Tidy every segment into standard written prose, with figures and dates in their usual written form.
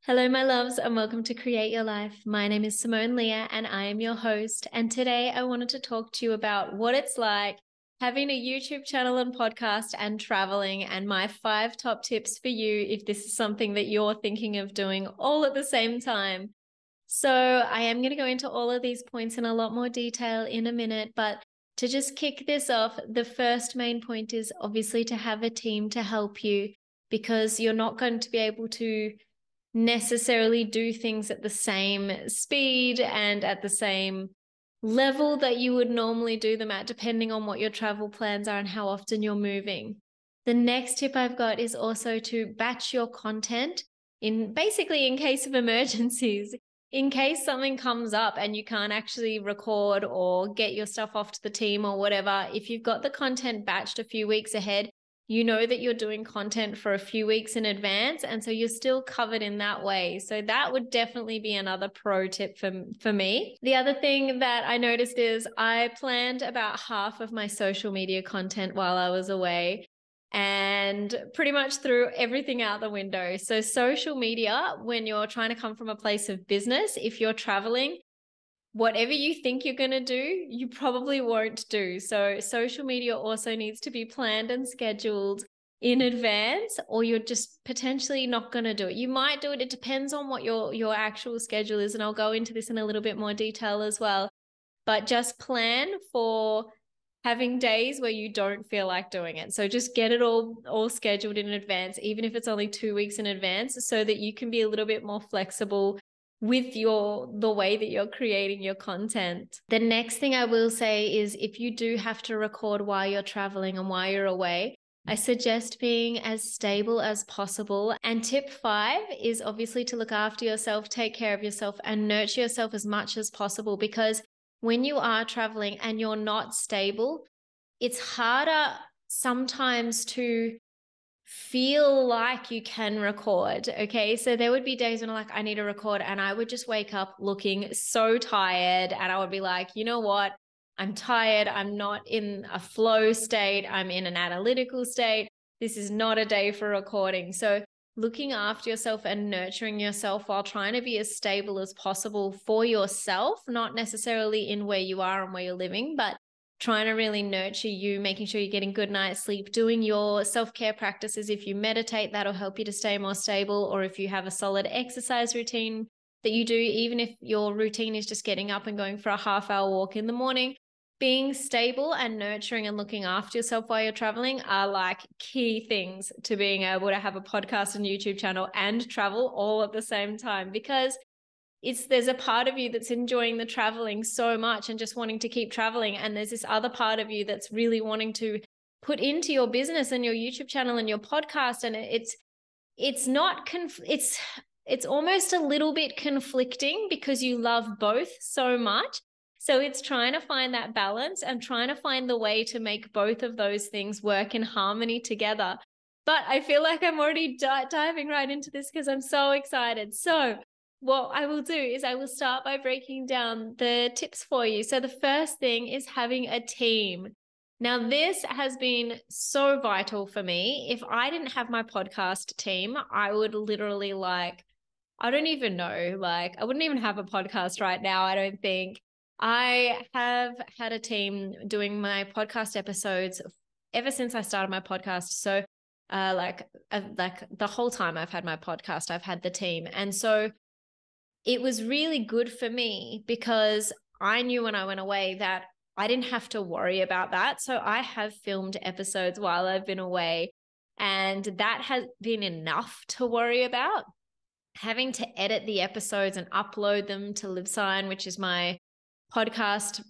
Hello, my loves, and welcome to Create Your Life. My name is Simone Leah, and I am your host. And today I wanted to talk to you about what it's like having a YouTube channel and podcast and traveling, and my 5 top tips for you if this is something that you're thinking of doing all at the same time. So I am going to go into all of these points in a lot more detail in a minute, but to just kick this off, the first main point is obviously to have a team to help you, because you're not going to be able to necessarily do things at the same speed and at the same level that you would normally do them at, depending on what your travel plans are and how often you're moving. The next tip I've got is also to batch your content in case of emergencies. In case something comes up and you can't actually record or get your stuff off to the team or whatever, if you've got the content batched a few weeks ahead, you know that you're doing content for a few weeks in advance, and so you're still covered in that way. So that would definitely be another pro tip for me. The other thing that I noticed is I planned about half of my social media content while I was away and pretty much threw everything out the window. So social media, when you're trying to come from a place of business, if you're traveling, whatever you think you're going to do, you probably won't do. So social media also needs to be planned and scheduled in advance, or you're just potentially not going to do it. You might do it. It depends on what your actual schedule is. And I'll go into this in a little bit more detail as well. But just plan for having days where you don't feel like doing it. So just get it all scheduled in advance, even if it's only 2 weeks in advance, so that you can be a little bit more flexible with the way that you're creating your content. The next thing I will say is, if you do have to record while you're traveling and while you're away, I suggest being as stable as possible. And tip 5 is obviously to look after yourself, take care of yourself, and nurture yourself as much as possible, because when you are traveling and you're not stable, it's harder sometimes to feel like you can record. Okay. So there would be days when I'm like, I need to record, and I would just wake up looking so tired, and I would be like, you know what? I'm tired. I'm not in a flow state. I'm in an analytical state. This is not a day for recording. So looking after yourself and nurturing yourself while trying to be as stable as possible for yourself, not necessarily in where you are and where you're living, but trying to really nurture you, making sure you're getting good night's sleep, doing your self-care practices. If you meditate, that'll help you to stay more stable. Or if you have a solid exercise routine that you do, even if your routine is just getting up and going for a half-hour walk in the morning, being stable and nurturing and looking after yourself while you're traveling are like key things to being able to have a podcast and YouTube channel and travel all at the same time, because there's a part of you that's enjoying the traveling so much and just wanting to keep traveling. And there's this other part of you that's really wanting to put into your business and your YouTube channel and your podcast. And it's almost a little bit conflicting, because you love both so much. So it's trying to find that balance and trying to find the way to make both of those things work in harmony together. But I feel like I'm already diving right into this because I'm so excited. So what I will do is I will start by breaking down the tips for you. So the first thing is having a team. Now, this has been so vital for me. If I didn't have my podcast team, I would literally I don't even know, I wouldn't even have a podcast right now, I don't think. I have had a team doing my podcast episodes ever since I started my podcast. So the whole time I've had my podcast, I've had the team. And so it was really good for me, because I knew when I went away that I didn't have to worry about that. So I have filmed episodes while I've been away, and that has been enough to worry about. Having to edit the episodes and upload them to Libsyn, which is my podcast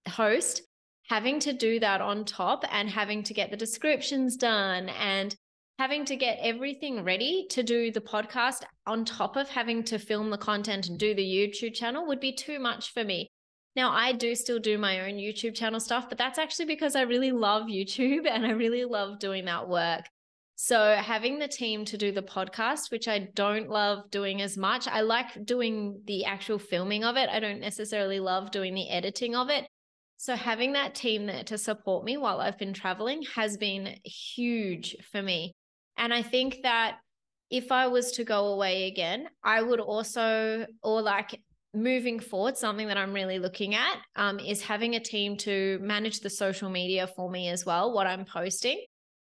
host, having to do that on top, and having to get the descriptions done, and having to get everything ready to do the podcast on top of having to film the content and do the YouTube channel would be too much for me. Now, I do still do my own YouTube channel stuff, but that's actually because I really love YouTube and I really love doing that work. So having the team to do the podcast, which I don't love doing as much. I like doing the actual filming of it. I don't necessarily love doing the editing of it. So having that team there to support me while I've been traveling has been huge for me. And I think that if I was to go away again, I would also, or like moving forward, something that I'm really looking at is having a team to manage the social media for me as well, what I'm posting,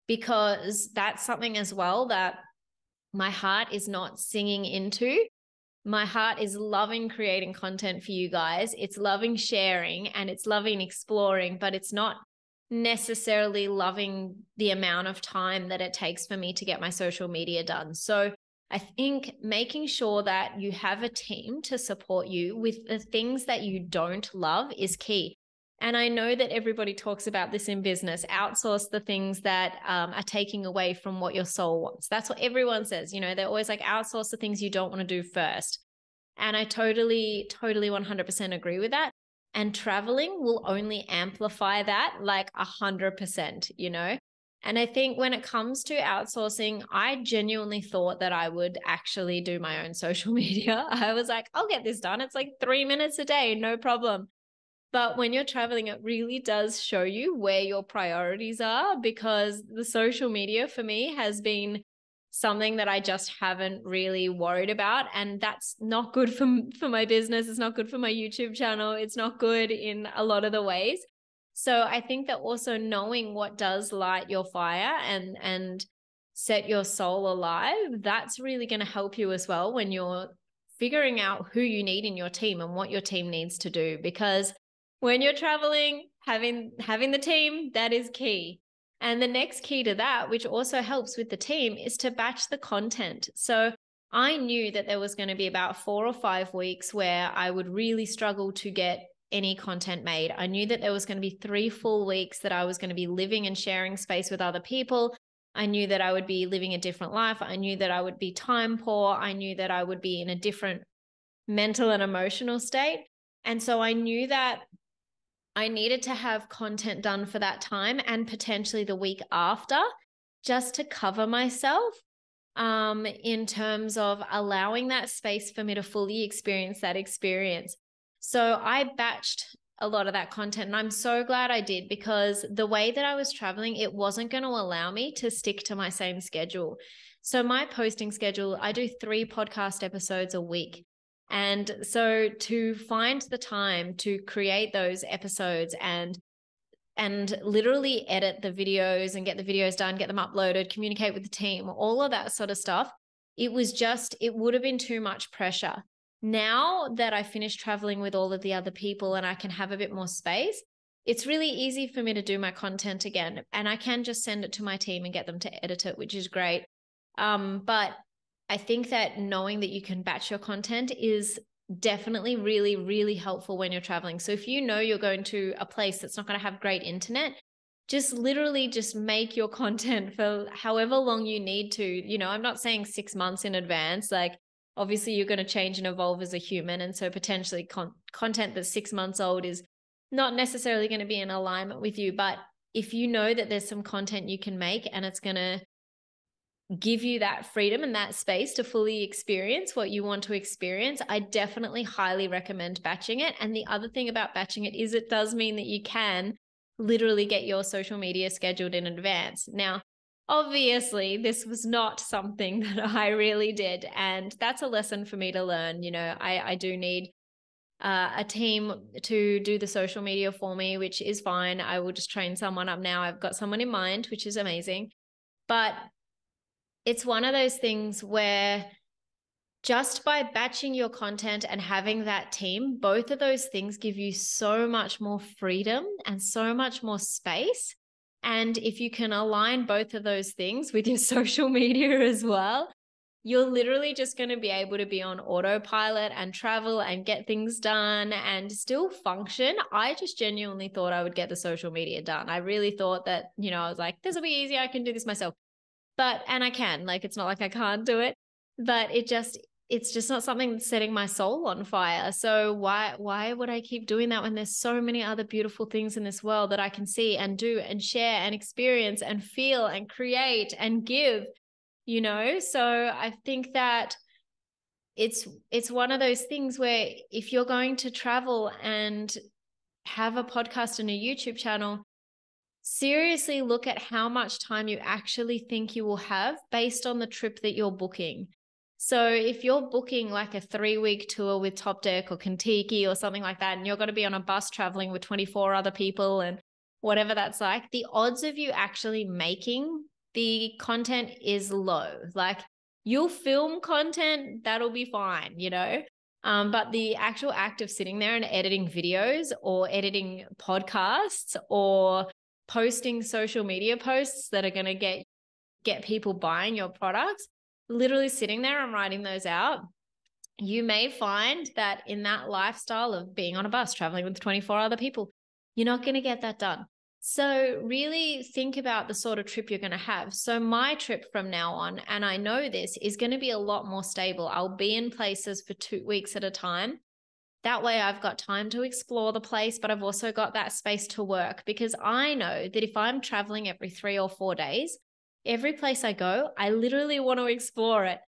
because that's something as well that my heart is not singing into. My heart is loving creating content for you guys. It's loving sharing and it's loving exploring, but it's not necessarily loving the amount of time that it takes for me to get my social media done. So I think making sure that you have a team to support you with the things that you don't love is key. And I know that everybody talks about this in business, outsource the things that are taking away from what your soul wants. That's what everyone says. You know, they're always like, outsource the things you don't want to do first. And I totally 100% agree with that. And traveling will only amplify that like 100%, you know? And I think when it comes to outsourcing, I genuinely thought that I would actually do my own social media. I was like, I'll get this done. It's like 3 minutes a day, no problem. But when you're traveling, it really does show you where your priorities are, because the social media for me has been something that I just haven't really worried about. And that's not good for my business. It's not good for my YouTube channel. It's not good in a lot of the ways. So I think that also knowing what does light your fire and set your soul alive, that's really going to help you as well when you're figuring out who you need in your team and what your team needs to do. Because when you're traveling, having the team, that is key. And the next key to that, which also helps with the team, is to batch the content. So I knew that there was going to be about 4 or 5 weeks where I would really struggle to get any content made. I knew that there was going to be 3 full weeks that I was going to be living and sharing space with other people. I knew that I would be living a different life. I knew that I would be time poor. I knew that I would be in a different mental and emotional state. And so I knew that I needed to have content done for that time and potentially the week after, just to cover myself in terms of allowing that space for me to fully experience that experience. So I batched a lot of that content, and I'm so glad I did, because the way that I was traveling, it wasn't going to allow me to stick to my same schedule. So my posting schedule, I do 3 podcast episodes a week. And so to find the time to create those episodes and literally edit the videos and get the videos done, get them uploaded, communicate with the team, all of that sort of stuff, it would have been too much pressure. Now that I finished traveling with all of the other people and I can have a bit more space, it's really easy for me to do my content again. And I can just send it to my team and get them to edit it, which is great. But I think that knowing that you can batch your content is definitely really, really helpful when you're traveling. So if you know you're going to a place that's not going to have great internet, just literally just make your content for however long you need to. You know, I'm not saying 6 months in advance. Like, obviously you're going to change and evolve as a human. And so potentially content that's 6 months old is not necessarily going to be in alignment with you. But if you know that there's some content you can make and it's going to give you that freedom and that space to fully experience what you want to experience, I definitely highly recommend batching it. And the other thing about batching it is it does mean that you can literally get your social media scheduled in advance. Now, obviously, this was not something that I really did. And that's a lesson for me to learn. You know, I do need a team to do the social media for me, which is fine. I will just train someone up now. I've got someone in mind, which is amazing. But it's one of those things where just by batching your content and having that team, both of those things give you so much more freedom and so much more space. And if you can align both of those things with your social media as well, you're literally just going to be able to be on autopilot and travel and get things done and still function. I just genuinely thought I would get the social media done. I really thought that, you know, I was like, this will be easy. I can do this myself. And I can, like, it's not like I can't do it, but it's just not something that's setting my soul on fire. So why would I keep doing that when there's so many other beautiful things in this world that I can see and do and share and experience and feel and create and give, you know? So I think that it's one of those things where if you're going to travel and have a podcast and a YouTube channel, seriously look at how much time you actually think you will have based on the trip that you're booking. So if you're booking like a 3-week tour with Top Deck or Kentucky or something like that, and you're going to be on a bus traveling with 24 other people and whatever that's like, the odds of you actually making the content is low. Like, you'll film content, that'll be fine, you know? But the actual act of sitting there and editing videos or editing podcasts or posting social media posts that are going to get people buying your products, literally sitting there and writing those out, you may find that in that lifestyle of being on a bus traveling with 24 other people, you're not going to get that done. So really think about the sort of trip you're going to have. So my trip from now on, and I know this, is going to be a lot more stable. I'll be in places for 2 weeks at a time. That way I've got time to explore the place, but I've also got that space to work, because I know that if I'm traveling every 3 or 4 days, every place I go, I literally want to explore it.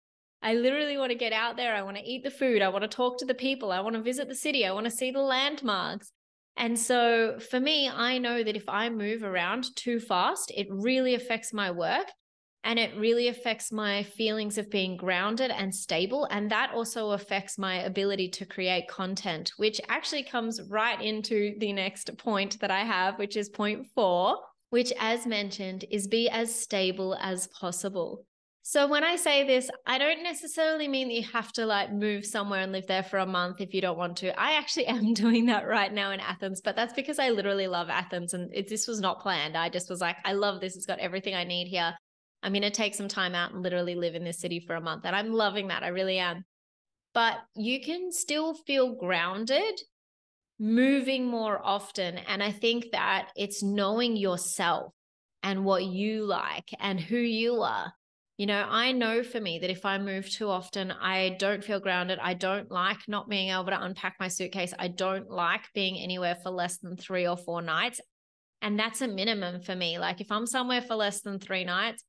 I literally want to get out there. I want to eat the food. I want to talk to the people. I want to visit the city. I want to see the landmarks. And so for me, I know that if I move around too fast, it really affects my work and it really affects my feelings of being grounded and stable. And that also affects my ability to create content, which actually comes right into the next point that I have, which is point 4, which, as mentioned, is be as stable as possible. So when I say this, I don't necessarily mean that you have to like move somewhere and live there for a month if you don't want to. I actually am doing that right now in Athens, but that's because I literally love Athens and this was not planned. I just was like, I love this. It's got everything I need here. I'm going to take some time out and literally live in this city for a month. And I'm loving that. I really am. But you can still feel grounded moving more often. And I think that it's knowing yourself and what you like and who you are. You know, I know for me that if I move too often, I don't feel grounded. I don't like not being able to unpack my suitcase. I don't like being anywhere for less than 3 or 4 nights. And that's a minimum for me. Like if I'm somewhere for less than 3 nights,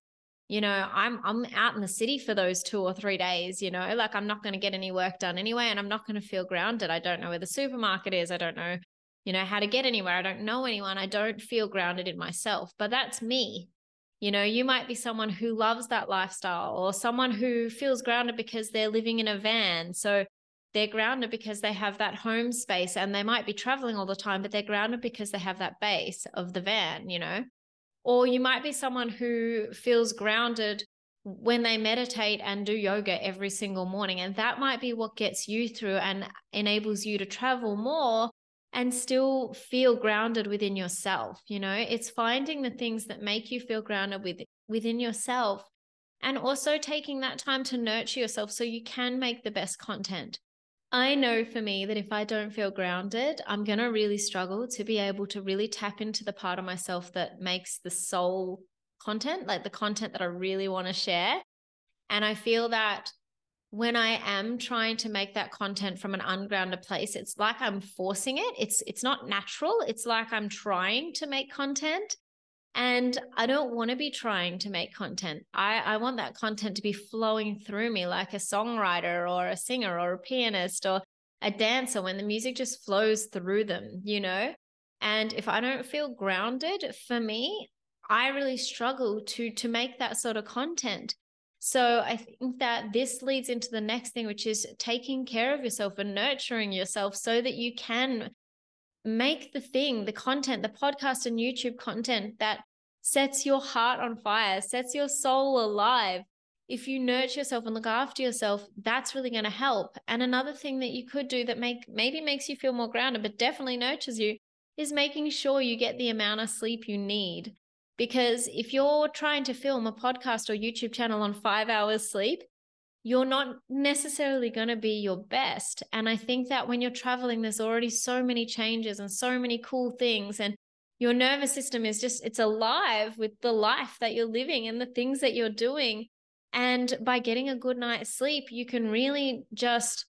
you know, I'm out in the city for those 2 or 3 days, you know, like I'm not going to get any work done anyway, and I'm not going to feel grounded. I don't know where the supermarket is. I don't know, you know, how to get anywhere. I don't know anyone. I don't feel grounded in myself, but that's me. You know, you might be someone who loves that lifestyle, or someone who feels grounded because they're living in a van. So they're grounded because they have that home space, and they might be traveling all the time, but they're grounded because they have that base of the van, you know. Or you might be someone who feels grounded when they meditate and do yoga every single morning. And that might be what gets you through and enables you to travel more and still feel grounded within yourself. You know, it's finding the things that make you feel grounded within yourself, and also taking that time to nurture yourself so you can make the best content. I know for me that if I don't feel grounded, I'm going to really struggle to be able to really tap into the part of myself that makes the soul content, like the content that I really want to share. And I feel that when I am trying to make that content from an ungrounded place, it's like I'm forcing it. It's not natural. It's like I'm trying to make content, and I don't want to be trying to make content. I want that content to be flowing through me like a songwriter or a singer or a pianist or a dancer, when the music just flows through them, you know? And if I don't feel grounded, for me, I really struggle to make that sort of content. So I think that this leads into the next thing, which is taking care of yourself and nurturing yourself so that you can make the content, the podcast and YouTube content that sets your heart on fire, sets your soul alive. If you nurture yourself and look after yourself, that's really going to help. And another thing that you could do that maybe makes you feel more grounded, but definitely nurtures you, is making sure you get the amount of sleep you need. Because if you're trying to film a podcast or YouTube channel on 5 hours sleep, you're not necessarily going to be your best. And I think that when you're traveling, there's already so many changes and so many cool things. And your nervous system is it's alive with the life that you're living and the things that you're doing. And by getting a good night's sleep, you can really just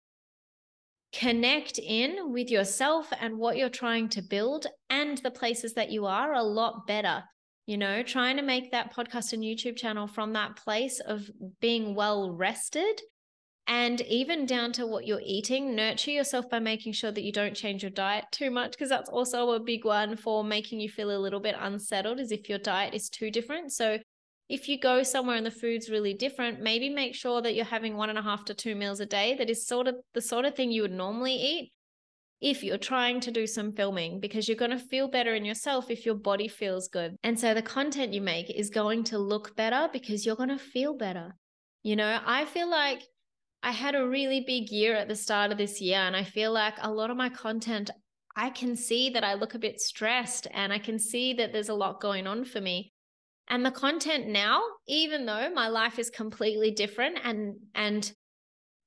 connect in with yourself and what you're trying to build and the places that you are a lot better. You know, trying to make that podcast and YouTube channel from that place of being well rested And even down to what you're eating, nurture yourself by making sure that you don't change your diet too much, because that's also a big one for making you feel a little bit unsettled, is if your diet is too different. So if you go somewhere and the food's really different, maybe make sure that you're having 1.5 to 2 meals a day. That is sort of the sort of thing you would normally eat if you're trying to do some filming, because you're going to feel better in yourself if your body feels good. And so the content you make is going to look better because you're going to feel better. I feel like I had a really big year at the start of this year, and I feel like a lot of my content, I can see that I look a bit stressed, and I can see that there's a lot going on for me. And the content now, even though my life is completely different and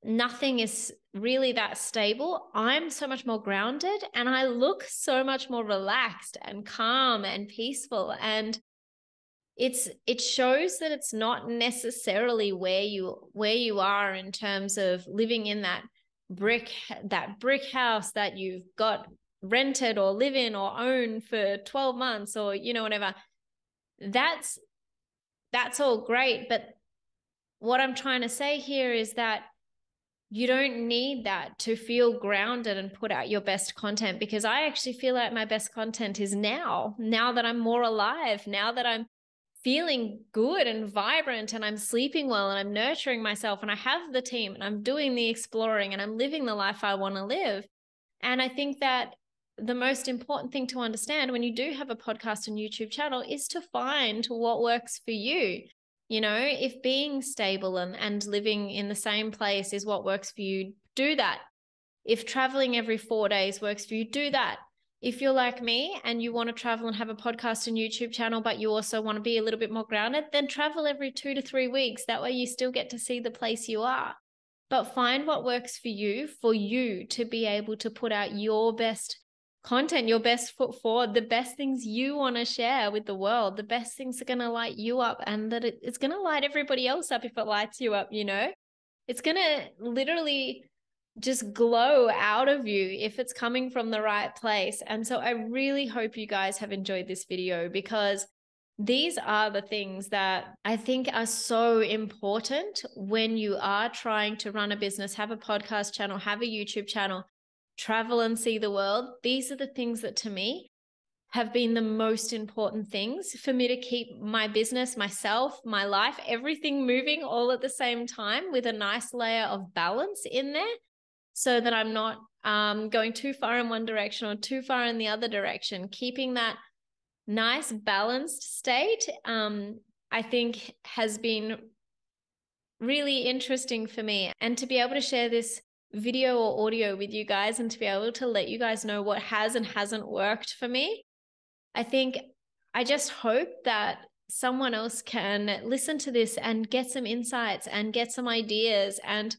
nothing is really that stable, I'm so much more grounded, and I look so much more relaxed and calm and peaceful. And it shows that it's not necessarily where you are in terms of living in that brick house that you've got rented or live in or own for 12 months or whatever. That's all great, but what I'm trying to say here is that you don't need that to feel grounded and put out your best content, because I actually feel like my best content is now that I'm more alive, now that I'm feeling good and vibrant, and I'm sleeping well, and I'm nurturing myself, and I have the team, and I'm doing the exploring, and I'm living the life I want to live. And I think that the most important thing to understand when you do have a podcast and YouTube channel is to find what works for you. If being stable and living in the same place is what works for you, do that. If traveling every 4 days works for you, do that. If you're like me and you want to travel and have a podcast and YouTube channel, but you also want to be a little bit more grounded, then travel every 2 to 3 weeks. That way you still get to see the place you are. But find what works for you to be able to put out your best content, your best foot forward, the best things you want to share with the world, the best things are going to light you up, and that it's going to light everybody else up if it lights you up, It's going to literally just glow out of you if it's coming from the right place. And so I really hope you guys have enjoyed this video, because these are the things that I think are so important when you are trying to run a business, have a podcast channel, have a YouTube channel, travel and see the world. These are the things that to me have been the most important things for me to keep my business, myself, my life, everything moving all at the same time with a nice layer of balance in there, so that I'm not going too far in one direction or too far in the other direction. Keeping that nice balanced state, I think has been really interesting for me. And to be able to share this video or audio with you guys, and to be able to let you guys know what has and hasn't worked for me, I just hope that someone else can listen to this and get some insights and get some ideas and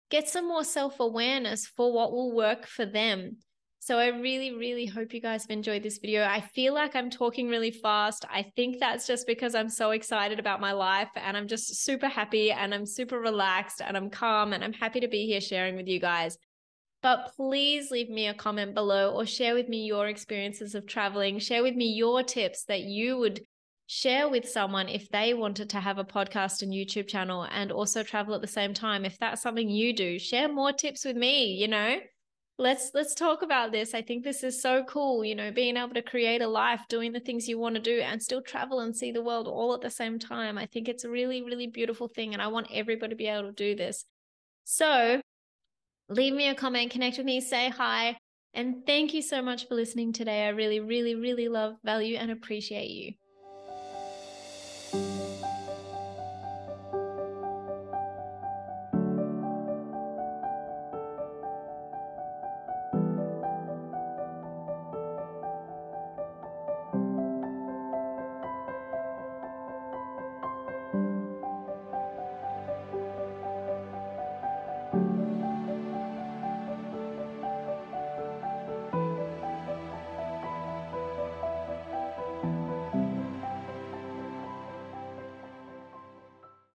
get some more self-awareness for what will work for them. So I really, really hope you guys have enjoyed this video. I feel like I'm talking really fast. I think that's just because I'm so excited about my life, and I'm just super happy, and I'm super relaxed, and I'm calm, and I'm happy to be here sharing with you guys. But please leave me a comment below, or share with me your experiences of traveling. Share with me your tips that you would share with someone if they wanted to have a podcast and YouTube channel and also travel at the same time. If that's something you do, share more tips with me, Let's talk about this. I think this is so cool, being able to create a life, doing the things you want to do, and still travel and see the world all at the same time. I think it's a really, really beautiful thing, and I want everybody to be able to do this. So leave me a comment, connect with me, say hi, and thank you so much for listening today. I really, really, really love, value, and appreciate you.